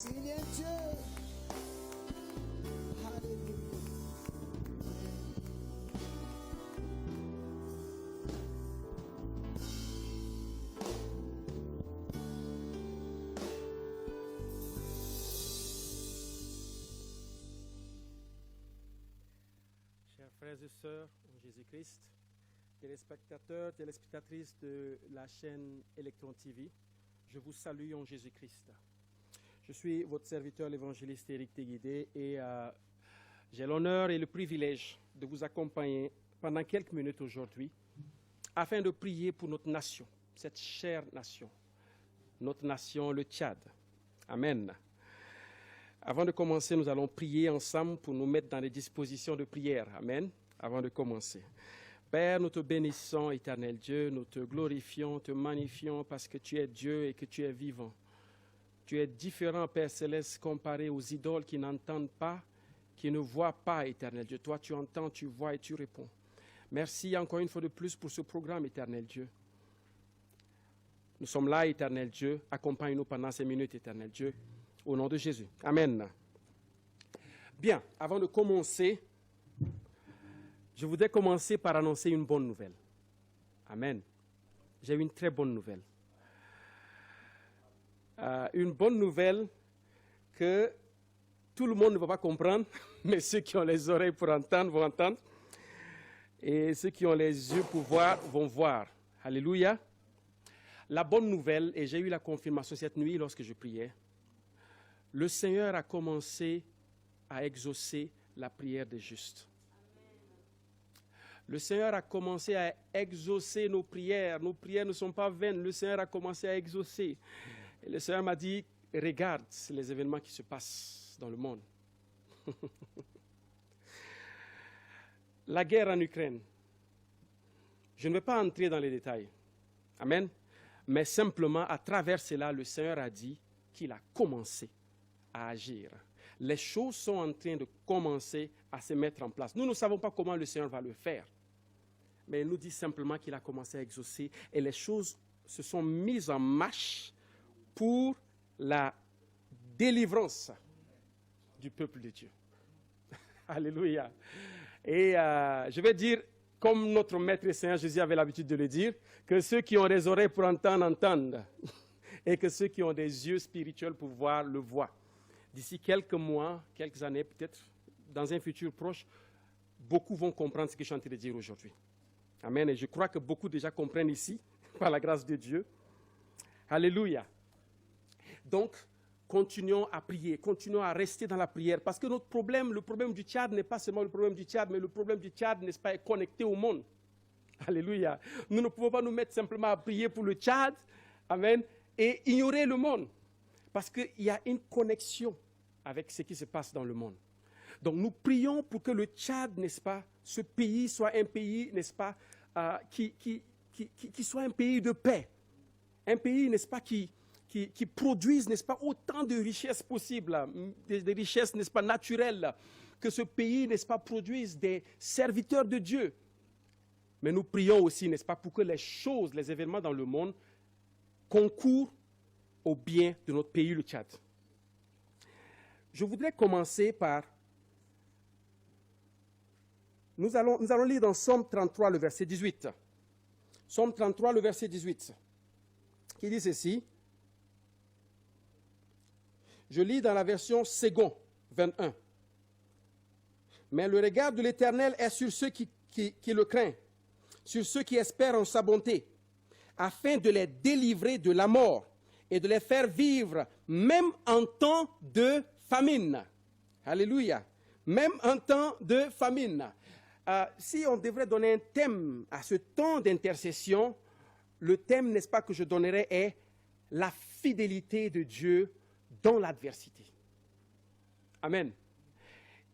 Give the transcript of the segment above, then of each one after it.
Il est Dieu. Alléluia. Chers frères et sœurs en Jésus-Christ, téléspectateurs, téléspectatrices de la chaîne Electron TV, je vous salue en Jésus-Christ. Je suis votre serviteur, l'évangéliste Éric Téguidé, et j'ai l'honneur et le privilège de vous accompagner pendant quelques minutes aujourd'hui afin de prier pour notre nation, cette chère nation, notre nation, le Tchad. Amen. Avant de commencer, nous allons prier ensemble pour nous mettre dans les dispositions de prière. Amen. Avant de commencer. Père, nous te bénissons, éternel Dieu, nous te glorifions, te magnifions parce que tu es Dieu et que tu es vivant. Tu es différent, Père Céleste, comparé aux idoles qui n'entendent pas, qui ne voient pas, éternel Dieu. Toi, tu entends, tu vois et tu réponds. Merci encore une fois de plus pour ce programme, éternel Dieu. Nous sommes là, éternel Dieu. Accompagne-nous pendant ces minutes, éternel Dieu. Au nom de Jésus. Amen. Bien, avant de commencer, je voudrais commencer par annoncer une bonne nouvelle. Amen. J'ai une très bonne nouvelle. Une bonne nouvelle que tout le monde ne va pas comprendre, mais ceux qui ont les oreilles pour entendre vont entendre. Et ceux qui ont les yeux pour voir vont voir. Alléluia. La bonne nouvelle, et j'ai eu la confirmation cette nuit lorsque je priais, le Seigneur a commencé à exaucer la prière des justes. Le Seigneur a commencé à exaucer nos prières. Nos prières ne sont pas vaines. Le Seigneur a commencé à exaucer. Et le Seigneur m'a dit, regarde les événements qui se passent dans le monde. La guerre en Ukraine. Je ne vais pas entrer dans les détails. Amen. Mais simplement, à travers cela, le Seigneur a dit qu'il a commencé à agir. Les choses sont en train de commencer à se mettre en place. Nous ne savons pas comment le Seigneur va le faire. Mais il nous dit simplement qu'il a commencé à exaucer et les choses se sont mises en marche pour la délivrance du peuple de Dieu. Alléluia. Et je vais dire, comme notre Maître et Seigneur Jésus avait l'habitude de le dire, que ceux qui ont des oreilles pour entendre, entendent. Et que ceux qui ont des yeux spirituels pour voir, le voient. D'ici quelques mois, quelques années, peut-être dans un futur proche, beaucoup vont comprendre ce que je suis en train de dire aujourd'hui. Amen. Et je crois que beaucoup déjà comprennent ici, par la grâce de Dieu. Alléluia. Donc, continuons à prier, continuons à rester dans la prière, parce que notre problème, le problème du Tchad n'est pas seulement le problème du Tchad, mais le problème du Tchad, n'est-ce pas, est connecté au monde. Alléluia. Nous ne pouvons pas nous mettre simplement à prier pour le Tchad, amen, et ignorer le monde, parce qu'il y a une connexion avec ce qui se passe dans le monde. Donc nous prions pour que le Tchad, n'est-ce pas, ce pays soit un pays, n'est-ce pas, qui soit un pays de paix, un pays, n'est-ce pas, qui produisent, n'est-ce pas, autant de richesses possibles, des richesses, n'est-ce pas, naturelles, que ce pays, n'est-ce pas, produise des serviteurs de Dieu. Mais nous prions aussi, n'est-ce pas, pour que les choses, les événements dans le monde concourent au bien de notre pays, le Tchad. Je voudrais commencer par... Nous allons lire dans Psaume 33, le verset 18. Psaume 33, le verset 18, qui dit ceci. Je lis dans la version Second 21. Mais le regard de l'Éternel est sur ceux qui le craignent, sur ceux qui espèrent en sa bonté, afin de les délivrer de la mort et de les faire vivre même en temps de famine. Alléluia. Même en temps de famine. Si on devrait donner un thème à ce temps d'intercession, le thème, n'est-ce pas, que je donnerais est la fidélité de Dieu dans l'adversité. Amen.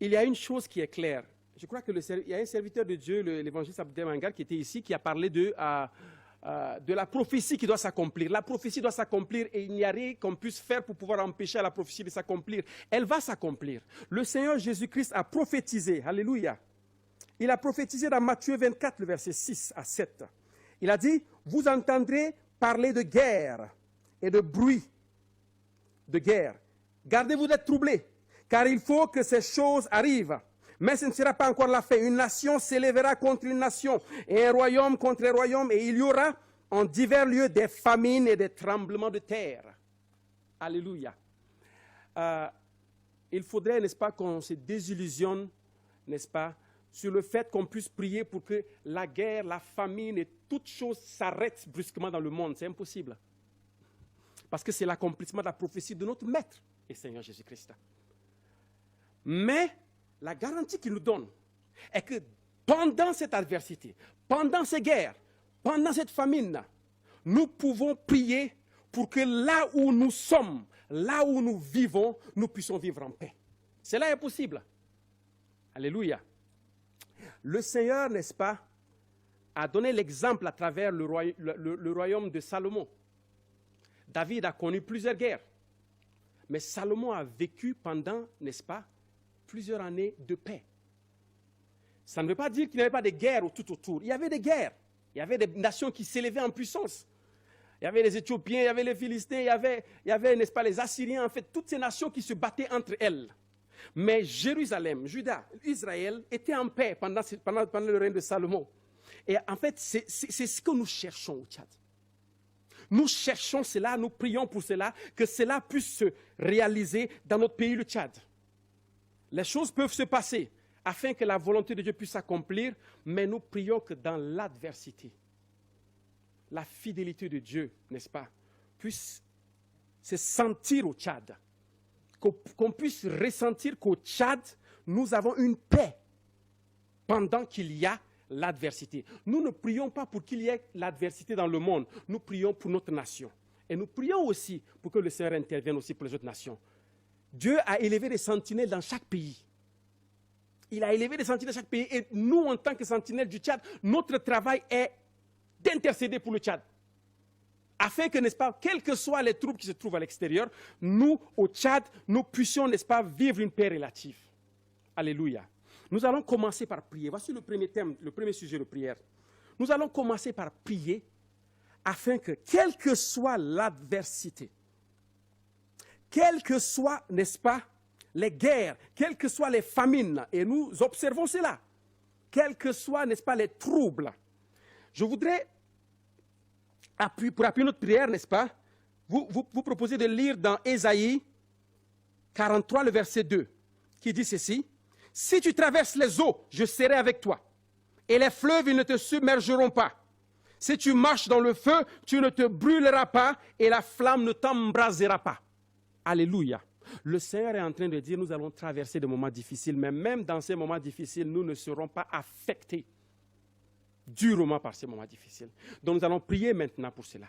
Il y a une chose qui est claire. Je crois qu'il y a un serviteur de Dieu, l'évangéliste Abdel Mangar, qui était ici, qui a parlé de la prophétie qui doit s'accomplir. La prophétie doit s'accomplir et il n'y a rien qu'on puisse faire pour pouvoir empêcher la prophétie de s'accomplir. Elle va s'accomplir. Le Seigneur Jésus-Christ a prophétisé. Alléluia. Il a prophétisé dans Matthieu 24, le verset 6 à 7. Il a dit, vous entendrez parler de guerre et de bruit de guerre Gardez-vous d'être troublés, car il faut que ces choses arrivent. Mais ce ne sera pas encore la fin. Une nation s'élèvera contre une nation, et un royaume contre un royaume, et il y aura en divers lieux des famines et des tremblements de terre. Alléluia. Il faudrait, n'est-ce pas, qu'on se désillusionne, n'est-ce pas, sur le fait qu'on puisse prier pour que la guerre, la famine et toutes choses s'arrêtent brusquement dans le monde. C'est impossible. Parce que c'est l'accomplissement de la prophétie de notre Maître et Seigneur Jésus-Christ. Mais la garantie qu'il nous donne est que pendant cette adversité, pendant ces guerres, pendant cette famine, nous pouvons prier pour que là où nous sommes, là où nous vivons, nous puissions vivre en paix. Cela est possible. Alléluia. Le Seigneur, n'est-ce pas, a donné l'exemple à travers le royaume de Salomon. David a connu plusieurs guerres, mais Salomon a vécu pendant, n'est-ce pas, plusieurs années de paix. Ça ne veut pas dire qu'il n'y avait pas de guerres tout autour. Il y avait des guerres. Il y avait des nations qui s'élevaient en puissance. Il y avait les Éthiopiens, il y avait les Philistins, il y avait, n'est-ce pas, les Assyriens, en fait, toutes ces nations qui se battaient entre elles. Mais Jérusalem, Juda, Israël étaient en paix pendant le règne de Salomon. Et en fait, c'est ce que nous cherchons au Tchad. Nous cherchons cela, nous prions pour cela, que cela puisse se réaliser dans notre pays, le Tchad. Les choses peuvent se passer afin que la volonté de Dieu puisse s'accomplir, mais nous prions que dans l'adversité, la fidélité de Dieu, n'est-ce pas, puisse se sentir au Tchad. Qu'on puisse ressentir qu'au Tchad, nous avons une paix pendant qu'il y a l'adversité. Nous ne prions pas pour qu'il y ait l'adversité dans le monde, nous prions pour notre nation. Et nous prions aussi pour que le Seigneur intervienne aussi pour les autres nations. Dieu a élevé des sentinelles dans chaque pays. Il a élevé des sentinelles dans chaque pays. Et nous, en tant que sentinelles du Tchad, notre travail est d'intercéder pour le Tchad. Afin que, n'est-ce pas, quelles que soient les troupes qui se trouvent à l'extérieur, nous, au Tchad, nous puissions, n'est-ce pas, vivre une paix relative. Alléluia. Nous allons commencer par prier. Voici le premier thème, le premier sujet de prière. Nous allons commencer par prier afin que, quelle que soit l'adversité, quelles que soient, n'est-ce pas, les guerres, quelles que soient les famines, et nous observons cela, quels que soient, n'est-ce pas, les troubles, je voudrais, pour appuyer notre prière, n'est-ce pas, vous proposer de lire dans Ésaïe 43, le verset 2, qui dit ceci: « Si tu traverses les eaux, je serai avec toi, et les fleuves, ils ne te submergeront pas. Si tu marches dans le feu, tu ne te brûleras pas, et la flamme ne t'embrasera pas. » Alléluia. Le Seigneur est en train de dire, nous allons traverser des moments difficiles, mais même dans ces moments difficiles, nous ne serons pas affectés durement par ces moments difficiles. Donc nous allons prier maintenant pour cela.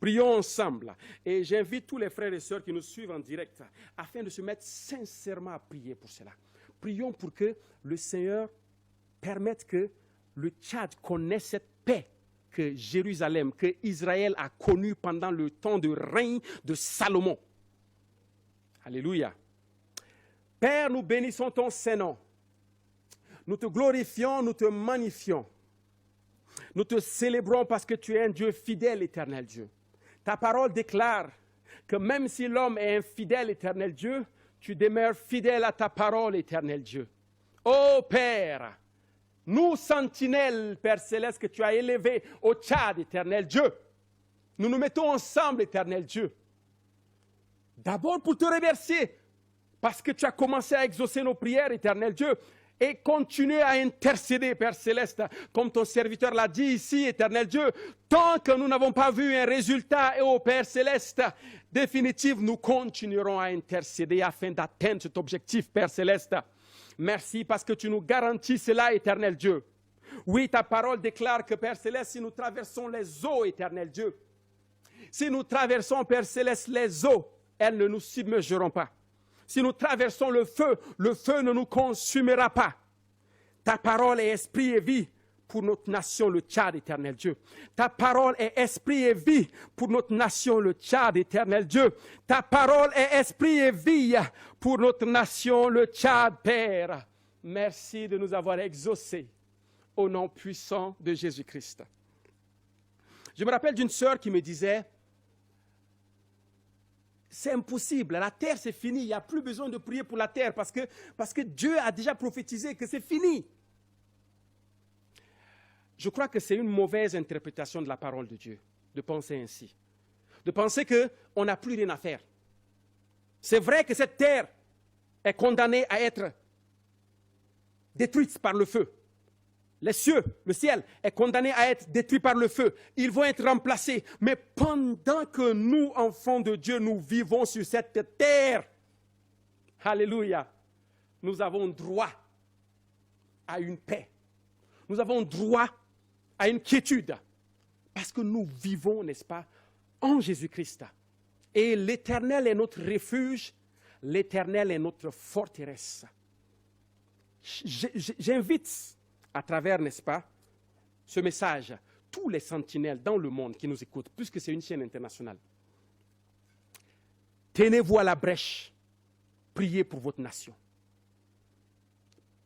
Prions ensemble. Et j'invite tous les frères et sœurs qui nous suivent en direct afin de se mettre sincèrement à prier pour cela. Prions pour que le Seigneur permette que le Tchad connaisse cette paix que Jérusalem, que Israël a connue pendant le temps de règne de Salomon. Alléluia. Père, nous bénissons ton Saint-Nom. Nous te glorifions, nous te magnifions. Nous te célébrons parce que tu es un Dieu fidèle, éternel Dieu. Ta parole déclare que même si l'homme est infidèle, éternel Dieu, tu demeures fidèle à ta parole, éternel Dieu. Ô Père, nous sentinelles, Père céleste, que tu as élevés au Tchad, éternel Dieu, nous nous mettons ensemble, éternel Dieu. D'abord pour te remercier, parce que tu as commencé à exaucer nos prières, éternel Dieu, et continuer à intercéder, Père Céleste, comme ton serviteur l'a dit ici, éternel Dieu, tant que nous n'avons pas vu un résultat, et au Père Céleste, définitif, nous continuerons à intercéder afin d'atteindre cet objectif, Père Céleste. Merci parce que tu nous garantis cela, éternel Dieu. Oui, ta parole déclare que, Père Céleste, si nous traversons les eaux, éternel Dieu, si nous traversons, Père Céleste, les eaux, elles ne nous submergeront pas. Si nous traversons le feu ne nous consumera pas. Ta parole est esprit et vie pour notre nation, le Tchad, éternel Dieu. Ta parole est esprit et vie pour notre nation, le Tchad, éternel Dieu. Ta parole est esprit et vie pour notre nation, le Tchad, Père. Merci de nous avoir exaucés au nom puissant de c'est impossible. La terre, c'est fini. Il n'y a plus besoin de prier pour la terre parce que Dieu a déjà prophétisé que c'est fini. Je crois que c'est une mauvaise interprétation de la parole de Dieu, de penser ainsi. De penser qu'on n'a plus rien à faire. C'est vrai que cette terre est condamnée à être détruite par le feu. Les cieux, le ciel est condamné à être détruit par le feu. Ils vont être remplacés. Mais pendant que nous, enfants de Dieu, nous vivons sur cette terre, alléluia, nous avons droit à une paix. Nous avons droit à une quiétude. Parce que nous vivons, n'est-ce pas, en Jésus-Christ. Et l'Éternel est notre refuge. L'Éternel est notre forteresse. J'invite à travers, n'est-ce pas, ce message, tous les sentinelles dans le monde qui nous écoutent, puisque c'est une chaîne internationale. Tenez-vous à la brèche. Priez pour votre nation.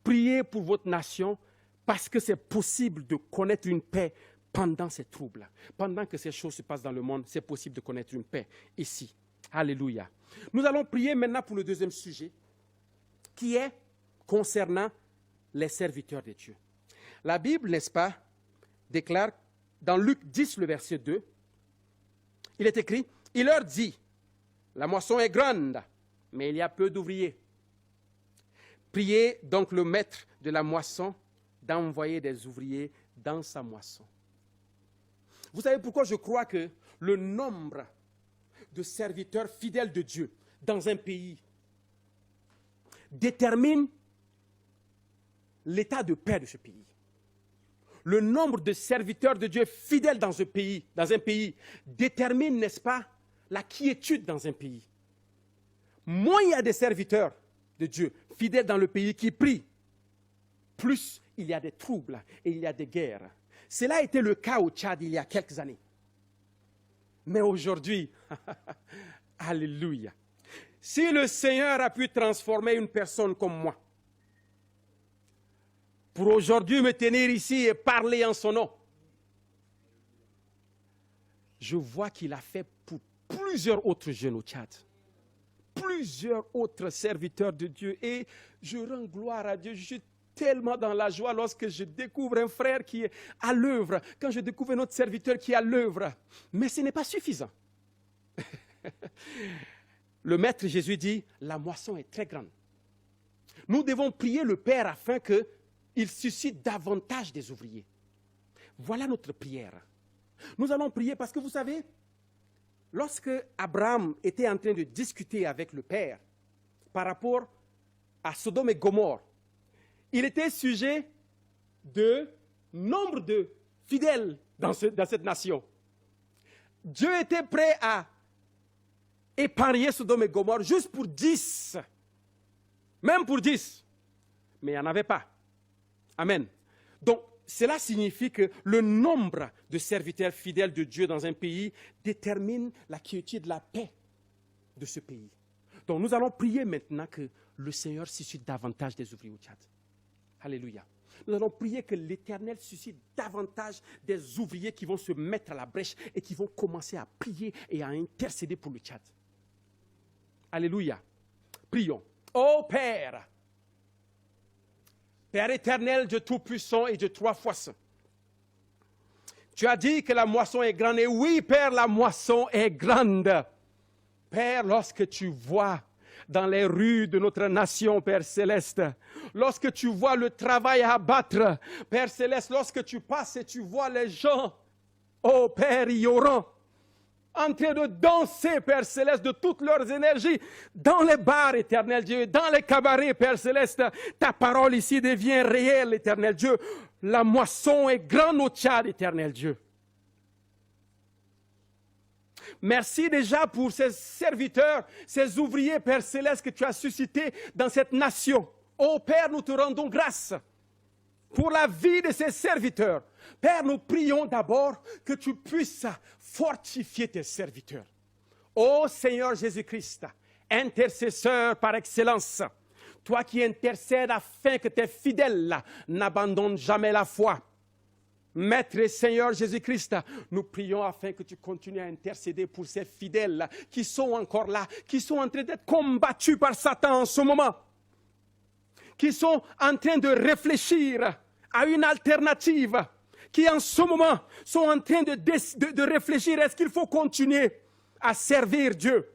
Priez pour votre nation parce que c'est possible de connaître une paix pendant ces troubles. Pendant que ces choses se passent dans le monde, c'est possible de connaître une paix ici. Alléluia. Nous allons prier maintenant pour le deuxième sujet, qui est concernant les serviteurs de Dieu. La Bible, n'est-ce pas, déclare dans Luc 10, le verset 2, il est écrit, « Il leur dit, la moisson est grande, mais il y a peu d'ouvriers. Priez donc le maître de la moisson d'envoyer des ouvriers dans sa moisson. » Vous savez pourquoi je crois que le nombre de serviteurs fidèles de Dieu dans un pays détermine l'état de paix de ce pays. Le nombre de serviteurs de Dieu fidèles dans un pays détermine, n'est-ce pas, la quiétude dans un pays. Moins il y a des serviteurs de Dieu fidèles dans le pays qui prient, plus il y a des troubles et il y a des guerres. Cela a été le cas au Tchad il y a quelques années. Mais aujourd'hui, alléluia, si le Seigneur a pu transformer une personne comme moi, pour aujourd'hui me tenir ici et parler en son nom, je vois qu'il a fait pour plusieurs autres jeunes au Tchad, plusieurs autres serviteurs de Dieu, et je rends gloire à Dieu. Je suis tellement dans la joie lorsque je découvre un frère qui est à l'œuvre, quand je découvre un autre serviteur qui est à l'œuvre. Mais ce n'est pas suffisant. Le Maître Jésus dit, la moisson est très grande. Nous devons prier le Père afin qu'il suscite davantage des ouvriers. Voilà notre prière. Nous allons prier parce que vous savez, lorsque Abraham était en train de discuter avec le Père par rapport à Sodome et Gomorrhe, il était sujet de nombre de fidèles dans cette nation. Dieu était prêt à épargner Sodome et Gomorrhe juste pour 10. Même pour 10. Mais il n'y en avait pas. Amen. Donc, cela signifie que le nombre de serviteurs fidèles de Dieu dans un pays détermine la quiétude, la paix de ce pays. Donc, nous allons prier maintenant que le Seigneur suscite davantage des ouvriers au Tchad. Alléluia. Nous allons prier que l'Éternel suscite davantage des ouvriers qui vont se mettre à la brèche et qui vont commencer à prier et à intercéder pour le Tchad. Alléluia. Prions. Ô Père, Père éternel, Dieu tout-puissant et Dieu trois fois saint, tu as dit que la moisson est grande. Et oui, Père, la moisson est grande. Père, lorsque tu vois dans les rues de notre nation, Père Céleste, lorsque tu vois le travail à abattre, Père Céleste, lorsque tu passes et tu vois les gens, oh Père ignorant, en train de danser, Père Céleste, de toutes leurs énergies, dans les bars, éternel Dieu, dans les cabarets, Père Céleste, ta parole ici devient réelle, éternel Dieu. La moisson est grande au Tchad, éternel Dieu. Merci déjà pour ces serviteurs, ces ouvriers, Père Céleste, que tu as suscités dans cette nation. Oh Père, nous te rendons grâce pour la vie de ces serviteurs. Père, nous prions d'abord que tu puisses fortifier tes serviteurs. Ô Seigneur Jésus-Christ, intercesseur par excellence, toi qui intercèdes afin que tes fidèles n'abandonnent jamais la foi. Maître et Seigneur Jésus-Christ, nous prions afin que tu continues à intercéder pour ces fidèles qui sont encore là, qui sont en train d'être combattus par Satan en ce moment, qui sont en train de réfléchir à une alternative, qui en ce moment sont en train de réfléchir, est-ce qu'il faut continuer à servir Dieu?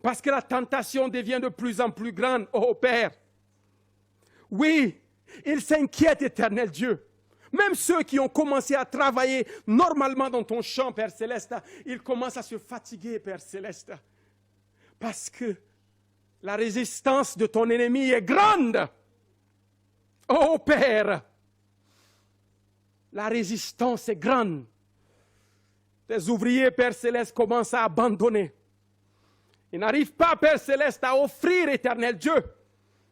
Parce que la tentation devient de plus en plus grande, oh Père. Oui, ils s'inquiètent, éternel Dieu. Même ceux qui ont commencé à travailler normalement dans ton champ, Père Céleste, ils commencent à se fatiguer, Père Céleste. Parce que la résistance de ton ennemi est grande. Oh Père, la résistance est grande. Tes ouvriers, Père Céleste, commencent à abandonner. Ils n'arrivent pas, Père Céleste, à offrir, éternel Dieu,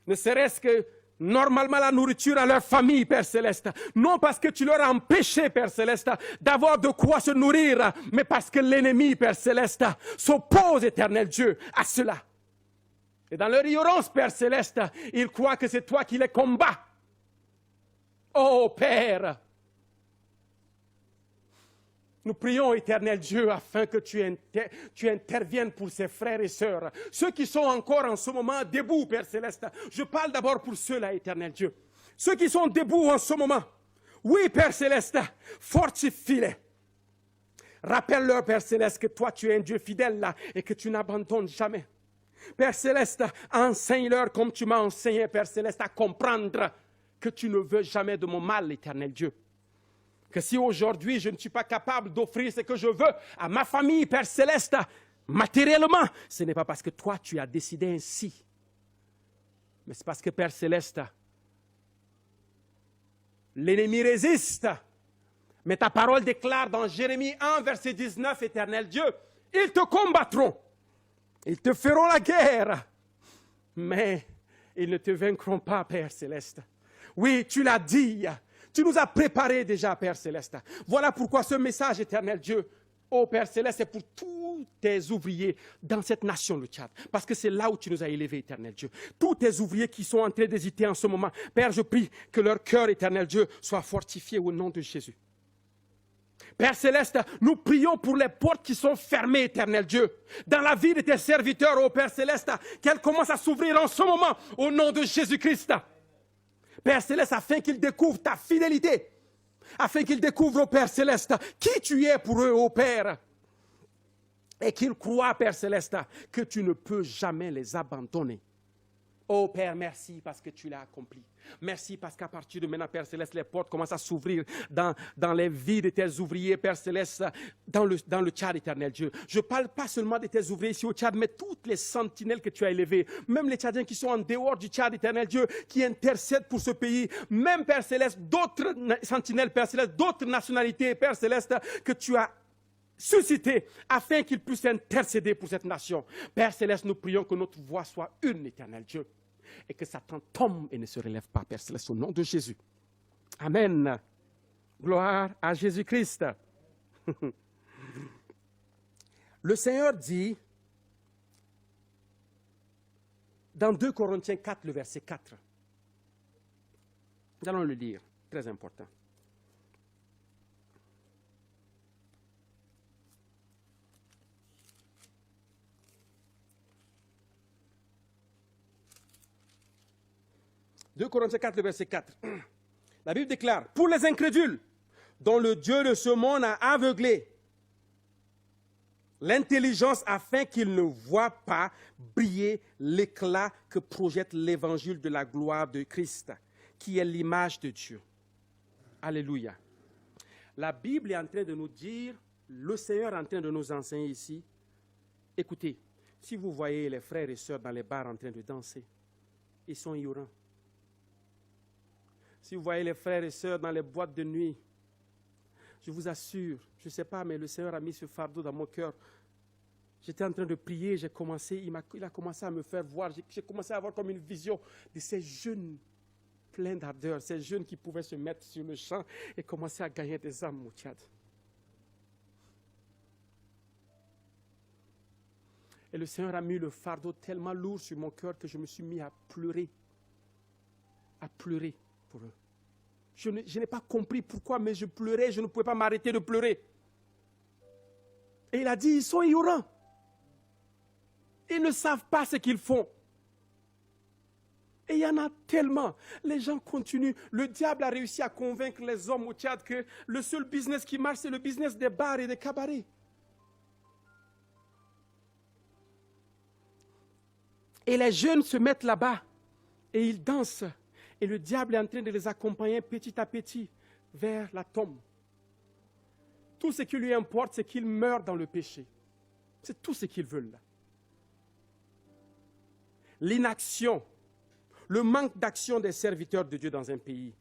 ne serait-ce que normalement la nourriture à leur famille, Père Céleste. Non parce que tu leur as empêché, Père Céleste, d'avoir de quoi se nourrir, mais parce que l'ennemi, Père Céleste, s'oppose, éternel Dieu, à cela. Et dans leur ignorance, Père Céleste, ils croient que c'est toi qui les combats. Oh Père, nous prions, éternel Dieu, afin que tu interviennes pour ces frères et sœurs. Ceux qui sont encore en ce moment debout, Père Céleste. Je parle d'abord pour ceux-là, éternel Dieu. Ceux qui sont debout en ce moment. Oui, Père Céleste, fortifie-les. Rappelle-leur, Père Céleste, que toi, tu es un Dieu fidèle là et que tu n'abandonnes jamais. Père Céleste, enseigne-leur comme tu m'as enseigné, Père Céleste, à comprendre que tu ne veux jamais de mon mal, éternel Dieu. Que si aujourd'hui je ne suis pas capable d'offrir ce que je veux à ma famille, Père Céleste, matériellement, ce n'est pas parce que toi tu as décidé ainsi. Mais c'est parce que, Père Céleste, l'ennemi résiste. Mais ta parole déclare dans Jérémie 1, verset 19, éternel Dieu, ils te combattront, ils te feront la guerre, mais ils ne te vaincront pas, Père Céleste. Oui, tu l'as dit. Tu nous as préparés déjà, Père Céleste. Voilà pourquoi ce message, éternel Dieu, oh Père Céleste, est pour tous tes ouvriers dans cette nation, le Tchad. Parce que c'est là où tu nous as élevés, éternel Dieu. Tous tes ouvriers qui sont en train d'hésiter en ce moment. Père, je prie que leur cœur, éternel Dieu, soit fortifié au nom de Jésus. Père Céleste, nous prions pour les portes qui sont fermées, éternel Dieu. Dans la vie de tes serviteurs, oh Père Céleste, qu'elles commencent à s'ouvrir en ce moment, au nom de Jésus-Christ. Père Céleste, afin qu'ils découvrent ta fidélité, afin qu'ils découvrent, oh Père Céleste, qui tu es pour eux, oh Père, et qu'ils croient, Père Céleste, que tu ne peux jamais les abandonner. Oh Père, merci parce que tu l'as accompli. Merci parce qu'à partir de maintenant, Père Céleste, les portes commencent à s'ouvrir dans les vies de tes ouvriers, Père Céleste, dans le Tchad, éternel Dieu. Je ne parle pas seulement de tes ouvriers ici au Tchad, mais toutes les sentinelles que tu as élevées, même les Tchadiens qui sont en dehors du Tchad, éternel Dieu, qui intercèdent pour ce pays, même, Père Céleste, d'autres sentinelles, Père Céleste, d'autres nationalités, Père Céleste, que tu as suscité afin qu'ils puissent intercéder pour cette nation. Père Céleste, nous prions que notre voix soit une, éternel Dieu. Et que Satan tombe et ne se relève pas, Père Céleste, au nom de Jésus. Amen. Gloire à Jésus-Christ. Le Seigneur dit, dans 2 Corinthiens 4, le verset 4, nous allons le lire, très important. « 2 Corinthiens 4, le verset 4. La Bible déclare, « Pour les incrédules, dont le Dieu de ce monde a aveuglé l'intelligence afin qu'ils ne voient pas briller l'éclat que projette l'évangile de la gloire de Christ, qui est l'image de Dieu. » Alléluia. La Bible est en train de nous dire, le Seigneur est en train de nous enseigner ici, écoutez, si vous voyez les frères et sœurs dans les bars en train de danser, ils sont ignorants. Si vous voyez les frères et sœurs dans les boîtes de nuit, je vous assure, je ne sais pas, mais le Seigneur a mis ce fardeau dans mon cœur. J'étais en train de prier, il a commencé à me faire voir, j'ai commencé à avoir comme une vision de ces jeunes pleins d'ardeur, ces jeunes qui pouvaient se mettre sur le champ et commencer à gagner des âmes au Tchad. Et le Seigneur a mis le fardeau tellement lourd sur mon cœur que je me suis mis à pleurer pour eux. Je n'ai pas compris pourquoi, mais je pleurais, je ne pouvais pas m'arrêter de pleurer. Et il a dit, ils sont ignorants. Ils ne savent pas ce qu'ils font. Et il y en a tellement. Les gens continuent. Le diable a réussi à convaincre les hommes au Tchad que le seul business qui marche, c'est le business des bars et des cabarets. Et les jeunes se mettent là-bas et ils dansent. Et le diable est en train de les accompagner petit à petit vers la tombe. Tout ce qui lui importe, c'est qu'ils meurent dans le péché. C'est tout ce qu'ils veulent. L'inaction, le manque d'action des serviteurs de Dieu dans un pays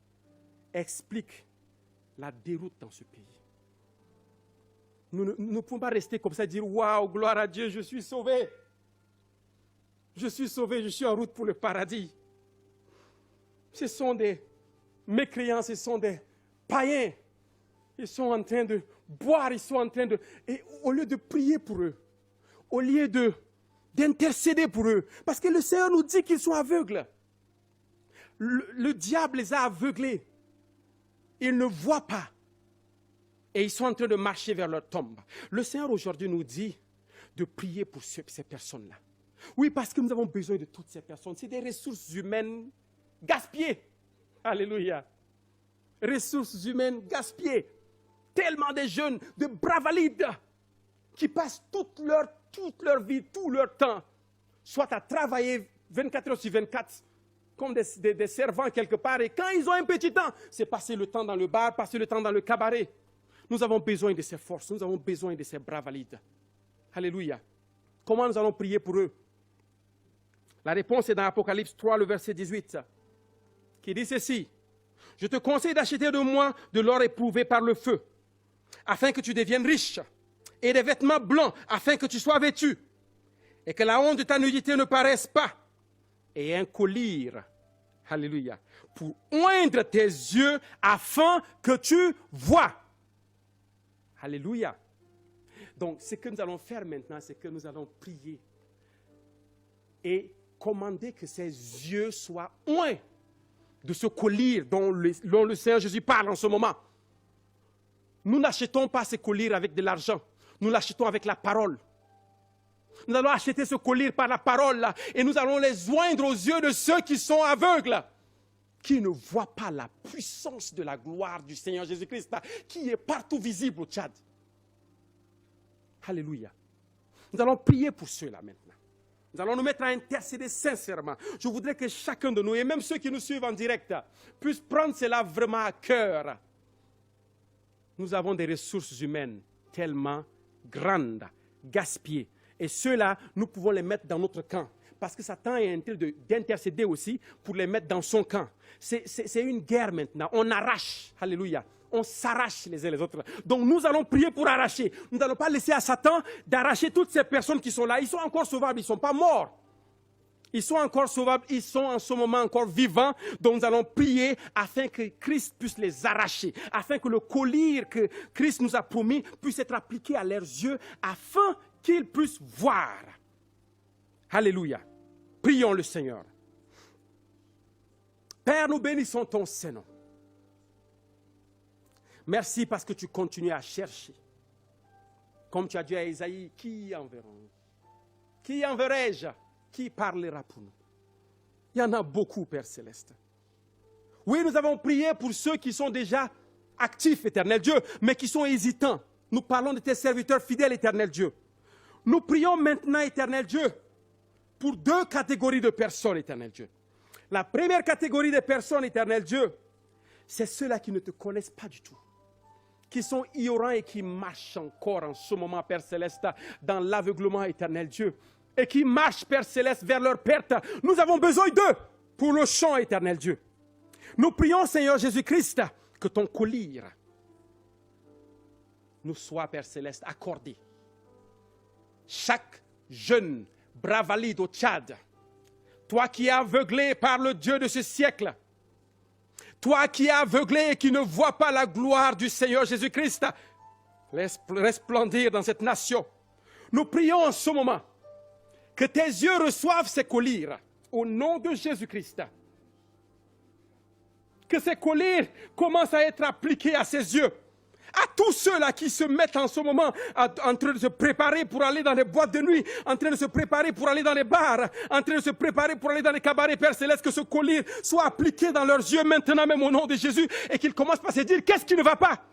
explique la déroute dans ce pays. Nous ne pouvons pas rester comme ça et dire « Waouh, gloire à Dieu, je suis sauvé. Je suis sauvé, je suis en route pour le paradis. » Ce sont des mécréants, ce sont des païens. Ils sont en train de boire, ils sont en train de... Et au lieu de prier pour eux, au lieu d'intercéder pour eux, parce que le Seigneur nous dit qu'ils sont aveugles. Le diable les a aveuglés. Ils ne voient pas. Et ils sont en train de marcher vers leur tombe. Le Seigneur aujourd'hui nous dit de prier pour ces personnes-là. Oui, parce que nous avons besoin de toutes ces personnes. C'est des ressources humaines gaspillées. Alléluia. Ressources humaines gaspillées. Tellement de jeunes, de bras valides, qui passent toute leur vie, tout leur temps, soit à travailler 24 heures sur 24, comme des servants quelque part. Et quand ils ont un petit temps, c'est passer le temps dans le bar, passer le temps dans le cabaret. Nous avons besoin de ces forces, nous avons besoin de ces bras valides. Alléluia. Comment nous allons prier pour eux? La réponse est dans Apocalypse 3, le verset 18, qui dit ceci. « Je te conseille d'acheter de moi de l'or éprouvé par le feu, afin que tu deviennes riche, et des vêtements blancs, afin que tu sois vêtu, et que la honte de ta nudité ne paraisse pas, et un collier, alléluia, pour oindre tes yeux, afin que tu vois. » Alléluia. Donc, ce que nous allons faire maintenant, c'est que nous allons prier et commander que ces yeux soient oints de ce collier dont le Seigneur Jésus parle en ce moment. Nous n'achetons pas ce collier avec de l'argent. Nous l'achetons avec la parole. Nous allons acheter ce collier par la parole là, et nous allons les oindre aux yeux de ceux qui sont aveugles, qui ne voient pas la puissance de la gloire du Seigneur Jésus-Christ, qui est partout visible au Tchad. Alléluia. Nous allons prier pour ceux-là maintenant. Nous allons nous mettre à intercéder sincèrement. Je voudrais que chacun de nous, et même ceux qui nous suivent en direct, puissent prendre cela vraiment à cœur. Nous avons des ressources humaines tellement grandes, gaspillées. Et ceux-là, nous pouvons les mettre dans notre camp. Parce que Satan est en train d'intercéder aussi pour les mettre dans son camp. C'est une guerre maintenant. On arrache. Alléluia. On s'arrache les uns les autres. Donc nous allons prier pour arracher. Nous n'allons pas laisser à Satan d'arracher toutes ces personnes qui sont là. Ils sont encore sauvables, ils ne sont pas morts. Ils sont encore sauvables, ils sont en ce moment encore vivants. Donc nous allons prier afin que Christ puisse les arracher. Afin que le collier que Christ nous a promis puisse être appliqué à leurs yeux. Afin qu'ils puissent voir. Alléluia. Prions le Seigneur. Père, nous bénissons ton Saint-Nom. Merci parce que tu continues à chercher. Comme tu as dit à Isaïe, qui enverrons-nous? Qui enverrai-je? Qui parlera pour nous? Il y en a beaucoup, Père Céleste. Oui, nous avons prié pour ceux qui sont déjà actifs, Éternel Dieu, mais qui sont hésitants. Nous parlons de tes serviteurs fidèles, Éternel Dieu. Nous prions maintenant, Éternel Dieu, pour deux catégories de personnes, Éternel Dieu. La première catégorie de personnes, Éternel Dieu, c'est ceux-là qui ne te connaissent pas du tout, qui sont ignorants et qui marchent encore en ce moment, Père Céleste, dans l'aveuglement, Éternel Dieu, et qui marchent, Père Céleste, vers leur perte. Nous avons besoin d'eux pour le champ, Éternel Dieu. Nous prions, Seigneur Jésus-Christ, que ton collier nous soit, Père Céleste, accordé. Chaque jeune bras valide au Tchad, toi qui es aveuglé par le Dieu de ce siècle, toi qui es aveuglé et qui ne vois pas la gloire du Seigneur Jésus-Christ, laisse resplendir dans cette nation. Nous prions en ce moment que tes yeux reçoivent ces colliers au nom de Jésus-Christ. que ces colères commencent à être appliquées à ses yeux. À tous ceux-là qui se mettent en ce moment en train de se préparer pour aller dans les boîtes de nuit, en train de se préparer pour aller dans les bars, en train de se préparer pour aller dans les cabarets, Père Céleste, que ce collier soit appliqué dans leurs yeux maintenant même au nom de Jésus et qu'ils commencent par se dire, qu'est-ce qui ne va pas?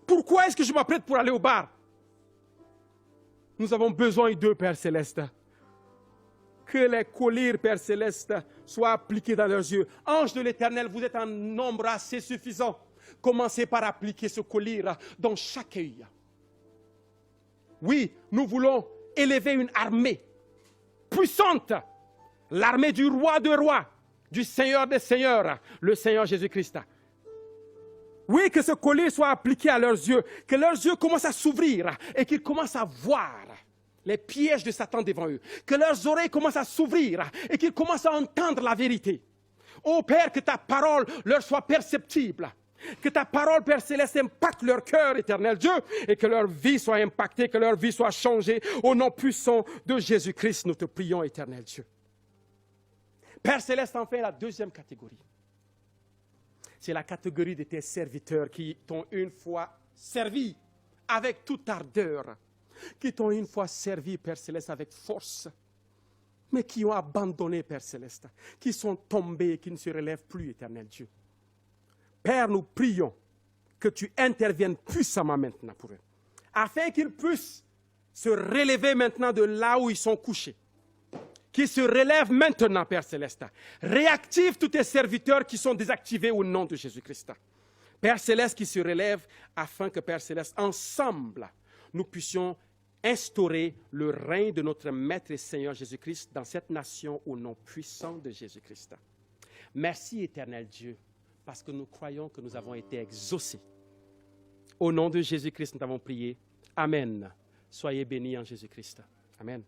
Pourquoi est-ce que je m'apprête pour aller au bar? Nous avons besoin d'eux, Père Céleste. Que les colliers, Père Céleste, soient appliqués dans leurs yeux. Ange de l'Éternel, vous êtes en nombre assez suffisant. Commencez par appliquer ce collier dans chaque œil. Oui, nous voulons élever une armée puissante. L'armée du roi des rois, du Seigneur des seigneurs, le Seigneur Jésus-Christ. Oui, que ce collier soit appliqué à leurs yeux, que leurs yeux commencent à s'ouvrir et qu'ils commencent à voir les pièges de Satan devant eux, que leurs oreilles commencent à s'ouvrir et qu'ils commencent à entendre la vérité. Ô Père, que ta parole leur soit perceptible, que ta parole, Père Céleste, impacte leur cœur, éternel Dieu, et que leur vie soit impactée, que leur vie soit changée. Au nom puissant de Jésus-Christ, nous te prions, éternel Dieu. Père Céleste, enfin, la deuxième catégorie. C'est la catégorie de tes serviteurs qui t'ont une fois servi avec toute ardeur, qui t'ont une fois servi, Père Céleste, avec force, mais qui ont abandonné, Père Céleste, qui sont tombés et qui ne se relèvent plus, éternel Dieu. Père, nous prions que tu interviennes puissamment maintenant pour eux, afin qu'ils puissent se relever maintenant de là où ils sont couchés. Qu'ils se relèvent maintenant, Père Céleste. Réactive tous tes serviteurs qui sont désactivés au nom de Jésus-Christ. Père Céleste, qui se relève afin que, Père Céleste, ensemble, nous puissions instaurer le règne de notre Maître et Seigneur Jésus-Christ dans cette nation au nom puissant de Jésus-Christ. Merci, éternel Dieu, parce que nous croyons que nous avons été exaucés. Au nom de Jésus-Christ, nous avons prié. Amen. Soyez bénis en Jésus-Christ. Amen.